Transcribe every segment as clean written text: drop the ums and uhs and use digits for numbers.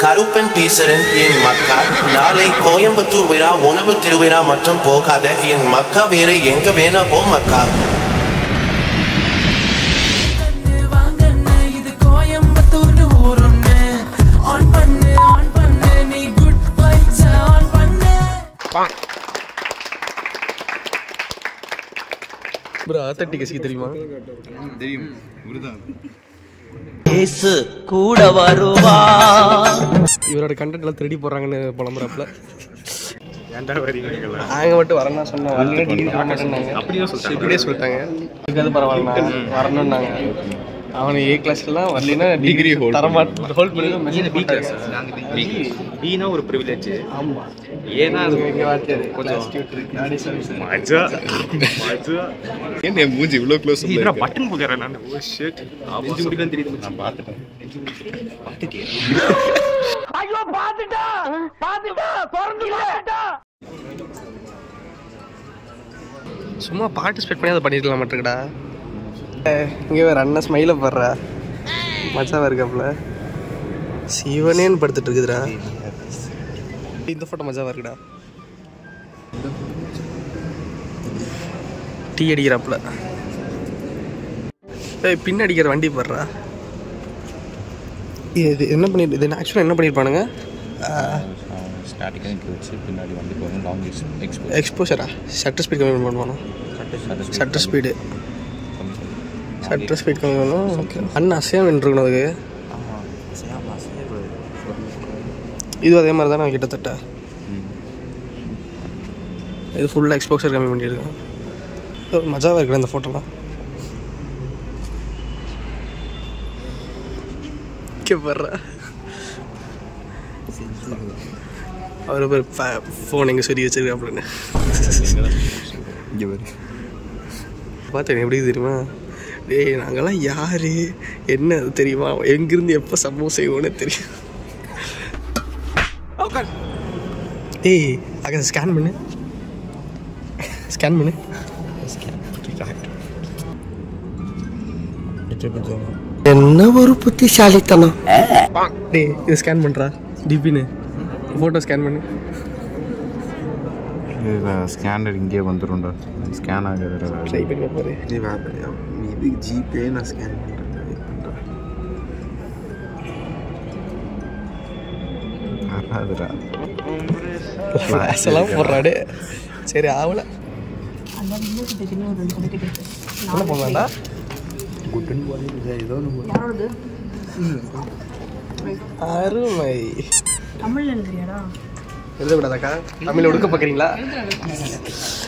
கருப்பன் பேசுறேன் என் மக்கா. நாளை கோயம்புத்தூர் விழா, உணவு திருவிழா மற்றும் போகாத என் மக்கா. வேற எங்க வேணா போ மக்கா. தெரியுமா? தெரியும். இவருதான் கூட வருவா. இவரோட கண்டென்ட் எல்லாம் திருடி போறாங்கன்னு புலம்புறாப்ல. நாங்க மட்டும் வரணும் சொன்னோம். அப்படியே சொல்லிட்டாங்க. அதுக்கு பரவாயில்ல வரணும்னாங்க. அவனை A கிளாஸ்லாம் வரலைன்னா டிகிரி தரமாட்டோம். ஹோல்ட் பண்ணி B கிளாஸ். பீனா ஒரு ப்ரிவிலேஜ். ஆமா. ஏன்னா அது எங்க வாத்தியார் கொஞ்சம் மஜா மஜா. ஏன் என் மூஞ்சி இவ்வளோ க்ளோஸ் இதுல பட்டன் போடுறேன் நான். Oh shit. நெஞ்சு முடியல தெரியுது. நான் பார்த்துட்டேன். ஐயோ பாத்துட்டா திறந்துடா. சும்மா பார்ட்டிசிபேட் பண்ணி அதை பண்ணிருக்கலாம் மாட்டேங்கடா. இங்கே வேற அண்ணன் ஸ்மைல போடுறா. மச்சாவா இருக்காப்புல. சிவனேன்னு படுத்துட்டு இருக்குதுடா. இந்த போட்டோ மஜாவா இருக்குடா. டீ அடிக்கிறாப்புல. பின் அடிக்கிற வண்டி போடுறா. இது என்ன பண்ணிட்டு இது ஆக்சுவலாக என்ன பண்ணியிருப்பானுங்க? பின்னாடி வந்து லாங் எக்ஸ்போஷரா ஷட்டர் ஸ்பீட் கம்மி பண்ணுவானோ? ஷட்டர் ஸ்பீடு கம்மி பண்ணணும். ஓகே அண்ணா அசையாக நின்றுக்கணும் அதுக்கு. இது அதே மாதிரி தானே கிட்டத்தட்ட. இது ஃபுல்லாக எக்ஸ்போஷர் கம்மி பண்ணியிருக்கேன். மஜாவாக இருக்குல்ல இந்த ஃபோட்டோலாம். கேட்பட்றா அவர் பேர் ஃபோன் எங்கே சொல்லி வச்சிருக்காப்புலன்னு பார்த்தேன். எப்படி தெரியுமா? டேய் நாங்கள்லாம் யார் என்ன அது தெரியுமா? எங்கேருந்து எப்போ சம்பவம் செய்வோன்னு தெரியும். டேய் அங்கே ஸ்கேன் பண்ணு. என்ன ஒரு புத்திசாலித்தனம். டேய் இது ஸ்கேன் பண்ணுறா. டிபின்னு ஃபோட்டோ ஸ்கேன் பண்ணு. ஸ்கேனர் இங்கே வந்துடும்டா. ஸ்கேன் ஆகுது. ட்ரை பண்ணி பாரு. இது ஜிபே நான் ஸ்கேன் பண்ணுறேன். வராதுடா. கிளாஸ்லாம் போடுறாடே. சரி ஆகல. என்ன பண்ணலாம்டா? அருமை. எழுதக்கூடாதாக்கா? தமிழ் ஒடுக்க பார்க்குறீங்களா?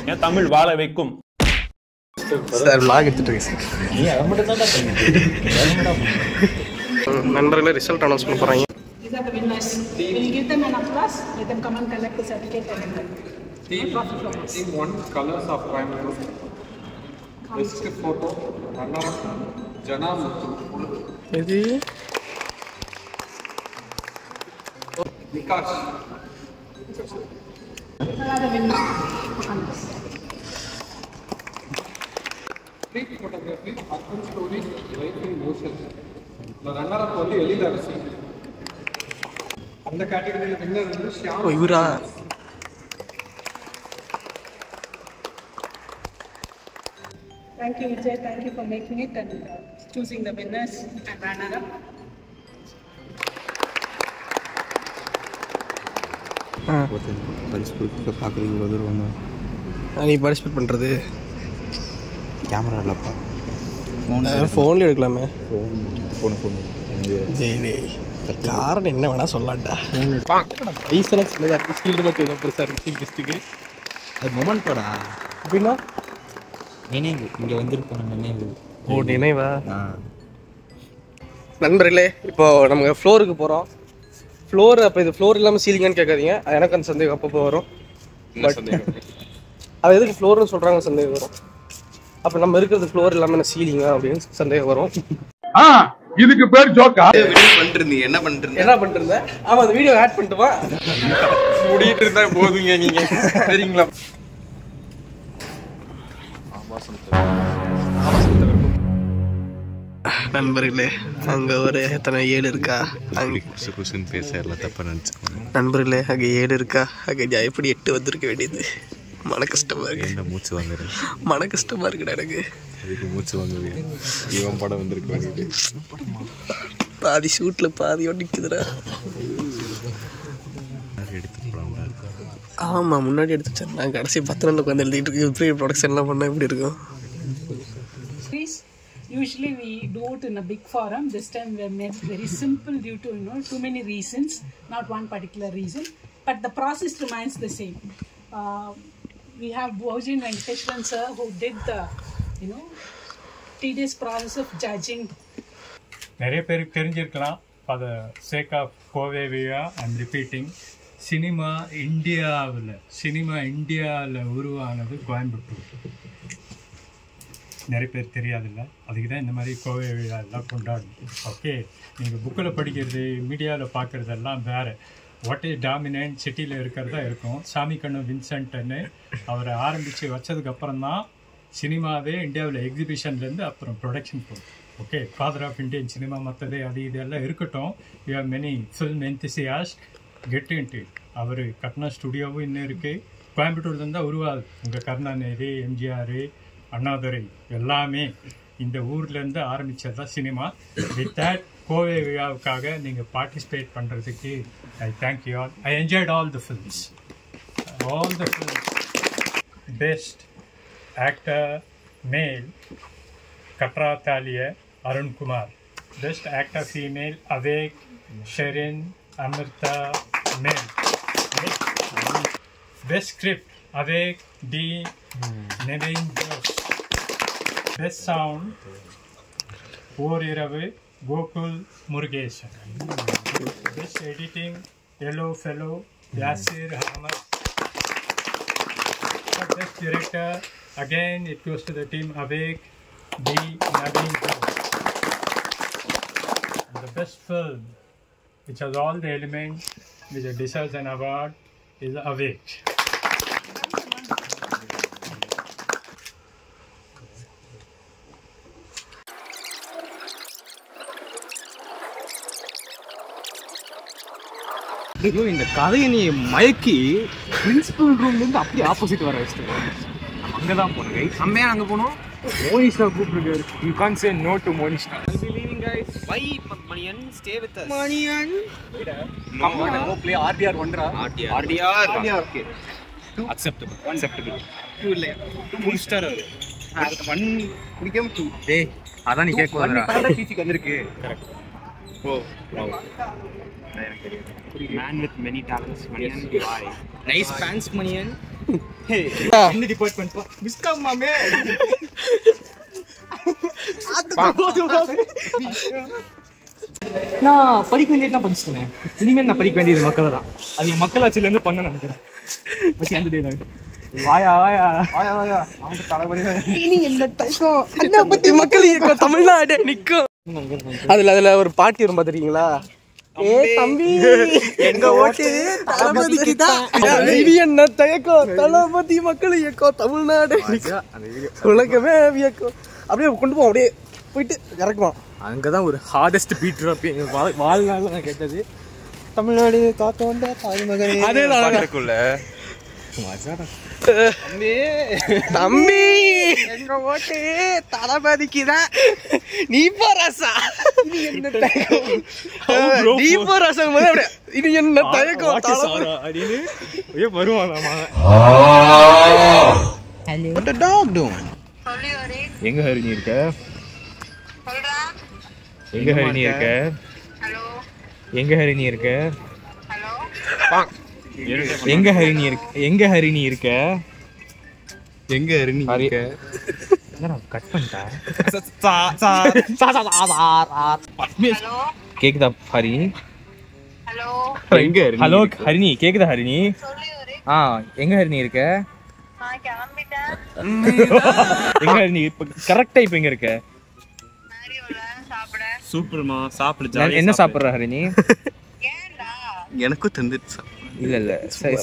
ஏன் தமிழ் வாழ வைக்கும் சார் vlog எடுத்துட்டு இருக்கேன் சார். நண்பர்களே ரிசல்ட் அனௌன்ஸ் பண்ண போகிறாங்க. These are the winners. Will you give them an applause? Let them come and collect the certificate and Team 1 Colors of Coimbatore. Best photo runner Jana Muthu. இது Vikash. Street photography, urban stories, life in motion. The runner-up only Elida Rasi. அந்த கேட்டகரியில் winner வந்து ஷியாம். இவரா? Thank you, Vijay. Thank you for making it and choosing the winners and runner-up. நீ participate பண்ணுறது camera இல்லைப்பா. ஃபோன்லேயே எடுக்கலாமே. Phone காரணம் என்ன வேணா சொல்லலாம்டா. ஐசெல்லாம் சின்னதாக இருக்குது. ஸ்பீடு மட்டும் எவ்வளோ பெருசாக இருக்குது கெஸ்ட்டுக்கு. அது மொமெண்ட்டோடா. அப்படின்னா நினைவு இங்கே வந்திருப்போம். நினைவு. ஓ நினைவா? நண்பர்களே இப்போ நம்ம ஃப்ளோருக்கு போகிறோம். ஃப்ளோர் அப்போ இது ஃப்ளோர் இல்லாமல் சீலிங்கான்னு கேட்காதீங்க. எனக்கு அந்த சந்தேகம் அப்பப்போ வரும். பட் அது எதுக்கு ஃப்ளோர்னு சொல்கிறாங்க சந்தேகம் வரும். அப்போ நம்ம இருக்கிறது ஃப்ளோர் இல்லாமல் சீலிங்கா அப்படின்னு சந்தேகம் வரும். இதுக்கு பேர் ஜோக்கா? என்ன பண்ணிட்டு இருந்தேன்? ஆமாம் அந்த வீடியோ ஆட் பண்ணிட்டுமா முடிட்டு இருந்தா போதுங்க நீங்கள் சரிங்களா? நண்பர்களே அங்கே ஒரு எத்தனை 7 இருக்கா அங்கே பேச எல்லாம் தப்பாக நினச்சிக்கோங்க. நண்பர்களே அங்கே 7 இருக்கா அங்கே நான் எப்படி 8 வந்திருக்க வேண்டியது. மன கஷ்டமாக இருக்கு. என்ன மூச்சு வாங்குறேன், மன கஷ்டமாக இருக்குடா எனக்கு. அதுக்கு மூச்சு வாங்குவேன். இவன் படம் வந்திருக்க வேண்டியது. பாதி ஷூட்டில் பாதியோடு நிற்குதுடா. எடுத்து போகலாம்டா. ஆமாம் முன்னாடி எடுத்து வச்சேன். நான் கடைசி 10 நாள் உட்காந்து எழுதிட்டு இருக்கேன். ப்ரீ ப்ரொடக்ஷன்லாம் பண்ணால் எப்படி இருக்கும்? Usually we do it in a big forum. This time we have made very simple due to too many reasons, not one particular reason, but the process remains the same. We have Bhojin Venkateshwaran sir who did the tedious process of judging. நிறைய பேருக்கு தெரிஞ்சிருக்கலாம். For the sake of Koveviya, I'm repeating. Cinema இந்தியாவில் உருவானது கோயம்புத்தூர். நிறைய பேர் தெரியாதில்ல. அதுக்கு தான் இந்த மாதிரி கோவை விழா எல்லாம் கொண்டாடணும். ஓகே, நீங்கள் புக்கில் படிக்கிறது மீடியாவில் பார்க்குறதெல்லாம் வேறு. வாட் இஸ் டாமினன்ட் சிட்டியில் இருக்கிறதா இருக்கும். சாமி கண்ணு வின்சென்ட்னு அவரை ஆரம்பித்து வச்சதுக்கப்புறம் தான் சினிமாவே இந்தியாவில் எக்ஸிபிஷன்லேருந்து அப்புறம் ப்ரொடக்ஷன் போகும். Okay, father of Indian cinema மற்றது அது இதெல்லாம் இருக்கட்டும். You how many film enthusiast get into it. அவர் கட்டின ஸ்டுடியோவும் இன்னும் இருக்குது. கோயம்புத்தூர்லேருந்து தான் உருவாது. உங்கள் கருணாநிதி, எம்ஜிஆர், அண்ணாதுரை எல்லாமே இந்த ஊர்லேருந்து ஆரம்பித்தது தான் சினிமா. வித் தட் கோவை விழாவுக்காக நீங்கள் பார்ட்டிசிபேட் பண்ணுறதுக்கு I thank you all. I enjoyed all the films. Best actor male கட்ரா தாலிய Arunkumar. Best actor female awake Sherin Amritha மேல். Best script awake T Nevin Jose. Best sound Oriravu Gokul Murugesan. Best editing yellow fellow Yasir Ahamed. Best director again it goes to the team Avek D Naveen Jones. And the best film which has all the elements which deserves an award is Avek. இந்த கதையை நீ மயக்கி principal ரூம்லேருந்து அப்படியே opposite வர வச்சுட்டு அங்கே தான் போனோம். கைஸ் செம்மையா அங்கே போனோம். மோனிஷா கூப்பிட்டுருக்காரு. You can say no to Monisha. I'll be leaving guys. Bye Maniyan, stay with us. Maniyan. Come on, go play RDR ஒன்றா. RDR. Okay. Acceptable. 2 இல்ல. 2 முடிச்சிட்டாரு அவரு. அதுக்கு 1 குடிக்காம 2. டேய் அதான் நீ கேக்குறடா. டிசிக்கு வந்திருக்கு. கரெக்ட். ஓ. Man with many talents, Maniyan. Why? Nice pants, Maniyan. Hey, in the department. Miss come, mame. நான் படிக்க வேண்டியது தான் படிச்சுட்டேன். இனிமேல் நான் படிக்க வேண்டியது மக்கள் தான். அது மக்கள் ஆட்சியிலேருந்து பண்ண நினைக்கிறேன். பற்றி அந்த டே வாயா வாயா வாயா வாயா அவங்க தலைவலியா இனி என்ன டைம் அண்ணா பத்தி மக்கள் இயக்கம் தமிழ்நாடு நிற்கும். அதுல ஒரு பாட்டி வரும் பார்த்துருக்கீங்களா? ஏ தம்பி எங்க ஓட்டு தளபதிக்கு தான். இது என்ன தயக்கம்? தளபதி மக்கள் இயக்கம் தமிழ்நாடு உலகமே இயக்கம். அப்படியே கொண்டு போவோம். அப்படியே போயிட்டு இறக்குவோம். அங்கதான் ஒரு ஹார்டஸ்ட் பீட் ட்ராப் வாழ்நாள் நான் கேட்டது. தமிழ்நாடு காத்த வந்த தாய்மகனே. அதேதான் தம்பி எங்க ஓட்டு தளபதிக்கு தான். நீ போராசா நீ போராசம் போது இது என்ன தயக்கம் அப்படின்னு வருவாங்க. எங்க ஹரிணி இருக்க? எங்க ஹரிணி இருக்க? எங்க ஹரிணி இருக்க? எங்க ஹரிணி இருக்க? எங்க ஹரிணி இருக்க? எங்க ஹரிணி இருக்க? கட் பண்ணிட்டா. கேக்குதா ஹரிணி? ஹலோ ஹரிணி கேக்குதா ஹரிணி? எங்க ஹரிணி இருக்க? எங்க ஹரிணி இப்ப கரெக்டா இப்ப எங்க இருக்க? சூப்பர்மா சாப்பிடு. என்ன சாப்பிடுற ஹரிணி? எனக்கும் தந்துச்சு. இல்ல இல்ல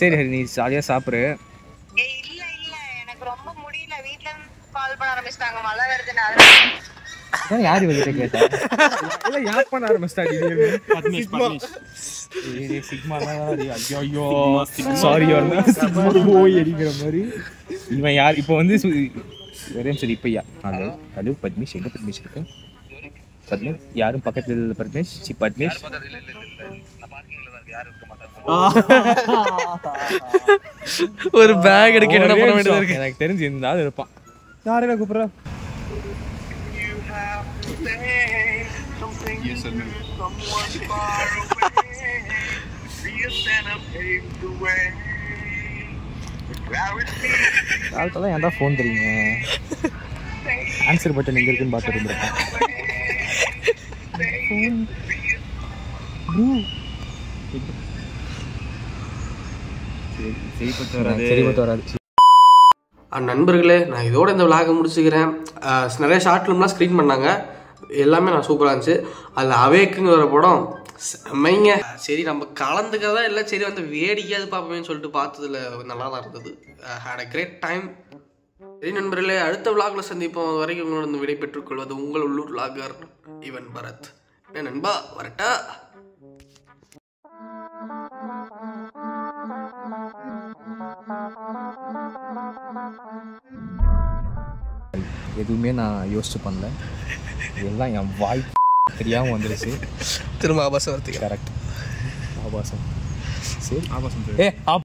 சரி ஹரிணி ஜாலியா சாப்பிடு. இல்ல இல்ல எனக்கு ரொம்ப முடியல. வீட்ல கால் பண்ண ஆரம்பிச்சிட்டாங்க மழை வருதுன்னு. யார் இவர்கிட்ட கேட்டா இல்லை யார் பண்ண ஆரம்பிச்சிட்டா சிக்மா ஐயோ சாரி போய் அடிக்கிற மாதிரி இவன் யார் இப்போ வந்து ஒரே சரி இப்போ ஹலோ ஹலோ பத்மேஷ் எங்கே பத்மேஷ் இருக்கு பத்மேஷ் யாரும் பக்கத்தில் இல்லை பத்மேஷ் பத்மேஷ் ஒரு பேக் எடுக்க என்ன பண்ண வேண்டியது இருக்கு. எனக்கு தெரிஞ்சு இருந்தாலும் இருப்பான். யாரையில கூப்பிடுற? காலத்தெல்லாம் ஏன்டா ஃபோன் தெரியுங்க? ஆன்சர் பட்டன் எங்க இருக்குன்னு பார்த்துட்டு இருந்திருக்கேன். சரிப்பட்டு வராது. நண்பர்களே, நான் இதோட இந்த விளாகை முடிச்சுக்கிறேன். நிறைய ஷார்ட் ஃபிலிம்லாம் ஸ்க்ரீன் பண்ணாங்க, எல்லாமே நான் சூப்பராக இருந்துச்சு. அதில் அவேக்குன்னு வர படம் செம்மைங்க. சரி நம்ம கலந்துக்கதா இல்லை, சரி வந்து வேடிக்கையாது பார்ப்போமேன்னு சொல்லிட்டு பார்த்ததுல நல்லா தான் இருந்தது. Had a great time. சரி நண்பர்களே, அடுத்த விளாகில் சந்திப்போம். அது வரைக்கும் உங்களோட விடை பெற்றுக்கொள்வது உங்கள் உள்ளூர் விளாகர் இவன் பரத். நண்பா வரட்டா. எதுவுமே நான் யோசிச்சு பண்ணல, எல்லாம் என் வாய் தெரியாமல் வந்துருச்சு. திரும்ப ஆபாசம் வரத்துக்கு கரெக்ட். ஆபாசம் சரி ஆபாசம்